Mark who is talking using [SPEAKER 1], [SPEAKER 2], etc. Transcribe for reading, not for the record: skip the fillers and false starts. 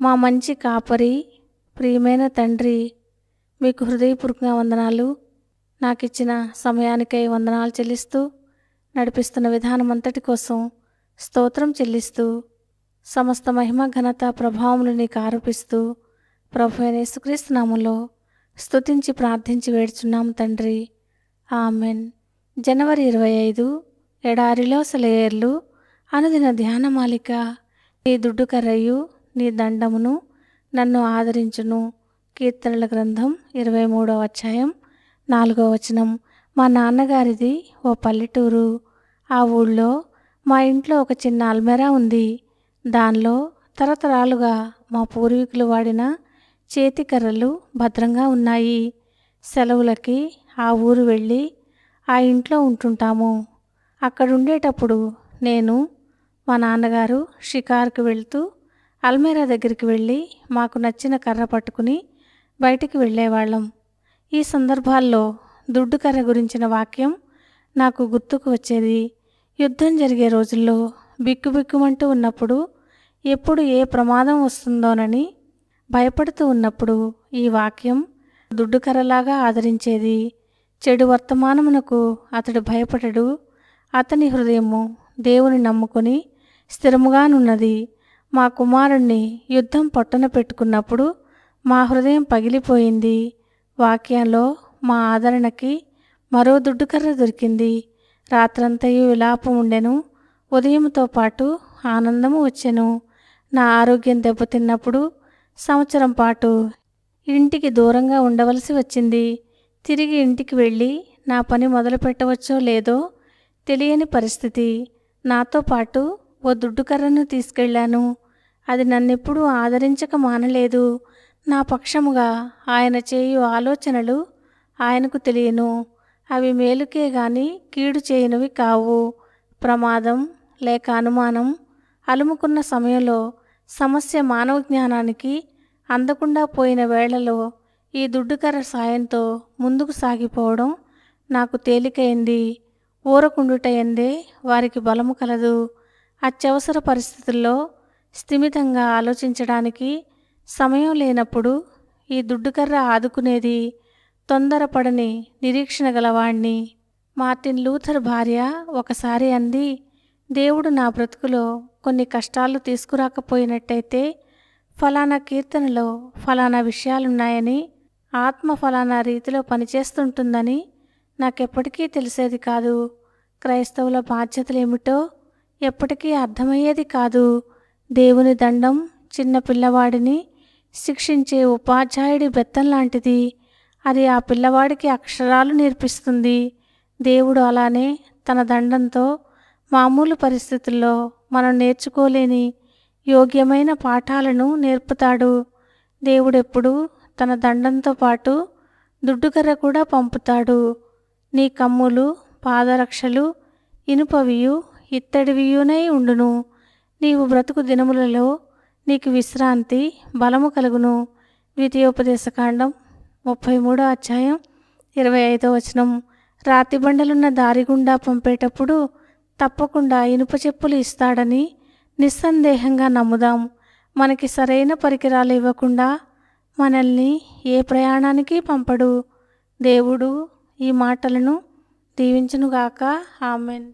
[SPEAKER 1] మా మంచి కాపరి, ప్రియమైన తండ్రి, మీకు హృదయపూర్వకంగా వందనాలు. నాకిచ్చిన సమయానికై వందనాలు చెల్లిస్తూ, నడిపిస్తున్న విధానం అంతటి కోసం స్తోత్రం చెల్లిస్తూ, సమస్త మహిమ ఘనత ప్రభావములు నీకు ఆరోపిస్తూ, ప్రభు అయిన యేసుక్రీస్తు నామములో స్తుతించి ప్రార్థించి వేడుచున్నాం తండ్రి. ఆమెన్. జనవరి 25 ఎడారిలో సెలయేర్లు అనుదిన ధ్యానమాలిక. నీ దుడ్డు కర్రయు నీ దండమును నన్ను ఆదరించును. కీర్తనల గ్రంథం 23వ అధ్యాయం 4వ వచనం. మా నాన్నగారిది ఓ పల్లెటూరు. ఆ ఊళ్ళో మా ఇంట్లో ఒక చిన్న అల్మెరా ఉంది. దానిలో తరతరాలుగా మా పూర్వీకులు వాడిన చేతి కర్రలు భద్రంగా ఉన్నాయి. సెలవులకి ఆ ఊరు వెళ్ళి ఆ ఇంట్లో ఉంటుంటాము. అక్కడుండేటప్పుడు నేను, మా నాన్నగారు షికారుకు వెళ్తూ అల్మెరా దగ్గరికి వెళ్ళి మాకు నచ్చిన కర్ర పట్టుకుని బయటికి వెళ్ళేవాళ్ళం. ఈ సందర్భాల్లో దుడ్డు కర్ర గురించిన వాక్యం నాకు గుర్తుకు వచ్చేది. యుద్ధం జరిగే రోజుల్లో బిక్కుబిక్కుమంటూ ఉన్నప్పుడు, ఎప్పుడు ఏ ప్రమాదం వస్తుందోనని భయపడుతూ ఉన్నప్పుడు ఈ వాక్యం దుడ్డు కర్రలాగా ఆదరించేది. చెడు వర్తమానమునకు అతడు భయపడడు. అతని హృదయము దేవుని నమ్ముకొని స్థిరముగానున్నది. మా కుమారుణ్ణి యుద్ధం పొట్టన పెట్టుకున్నప్పుడు మా హృదయం పగిలిపోయింది. వాక్యంలో మా ఆదరణకి మరో దుడ్డుకర్ర దొరికింది. రాత్రంతయు విలాపం ఉండెను, ఉదయంతో పాటు ఆనందము వచ్చెను. నా ఆరోగ్యం దెబ్బతిన్నప్పుడు సంవత్సరం పాటు ఇంటికి దూరంగా ఉండవలసి వచ్చింది. తిరిగి ఇంటికి వెళ్ళి నా పని మొదలు పెట్టవచ్చో లేదో తెలియని పరిస్థితి. నాతో పాటు ఓ దుడ్డుకర్రను తీసుకెళ్ళాను. అది నన్నెప్పుడూ ఆదరించక మానలేదు. నా పక్షముగా ఆయన చేయు ఆలోచనలు ఆయనకు తెలియను. అవి మేలుకే గాని కీడు చేయనివి కావు. ప్రమాదం లేక అనుమానం అలుముకున్న సమయంలో, సమస్య మానవ జ్ఞానానికి అందకుండా పోయిన వేళలో ఈ దుడ్డుకర్ర సాయంతో ముందుకు సాగిపోవడం నాకు తేలికైంది. ఊరకుండుట ఎందే వారికి బలము కలదు. అత్యవసర పరిస్థితుల్లో స్థిమితంగా ఆలోచించడానికి సమయం లేనప్పుడు ఈ దుడ్డుకర్ర ఆదుకునేది. తొందరపడని నిరీక్షణ గలవాణ్ణి. మార్టిన్ లూథర్ భార్య ఒకసారి అంది, దేవుడు నా బ్రతుకులో కొన్ని కష్టాలు తీసుకురాకపోయినట్టయితే ఫలానా కీర్తనలో ఫలానా విషయాలున్నాయని, ఆత్మ ఫలానా రీతిలో పనిచేస్తుంటుందని నాకెప్పటికీ తెలిసేది కాదు. క్రైస్తవుల బాధ్యతలేమిటో ఎప్పటికీ అర్థమయ్యేది కాదు. దేవుని దండం చిన్న పిల్లవాడిని శిక్షించే ఉపాధ్యాయుడి బెత్తం లాంటిది. అది ఆ పిల్లవాడికి అక్షరాలు నేర్పిస్తుంది. దేవుడు అలానే తన దండంతో మామూలు పరిస్థితుల్లో మనం నేర్చుకోలేని యోగ్యమైన పాఠాలను నేర్పుతాడు. దేవుడెప్పుడు తన దండంతో పాటు దుడ్డుకర్ర కూడా పంపుతాడు. నీ కమ్ములు, పాదరక్షలు ఇనుపవియు ఇత్తడివియునై ఉండును. నీవు బ్రతుకు దినములలో నీకు విశ్రాంతి, బలము కలుగును. ద్వితీయోపదేశకాండం 33వ అధ్యాయం 25వ వచనం. రాతి బండలున్న దారి గుండా పంపేటప్పుడు తప్పకుండా ఇనుప చెప్పులు ఇస్తాడని నిస్సందేహంగా నమ్ముదాం. మనకి సరైన పరికరాలు ఇవ్వకుండా మనల్ని ఏ ప్రయాణానికి పంపడు. దేవుడు ఈ మాటలను దీవించునుగాక. ఆమెన్.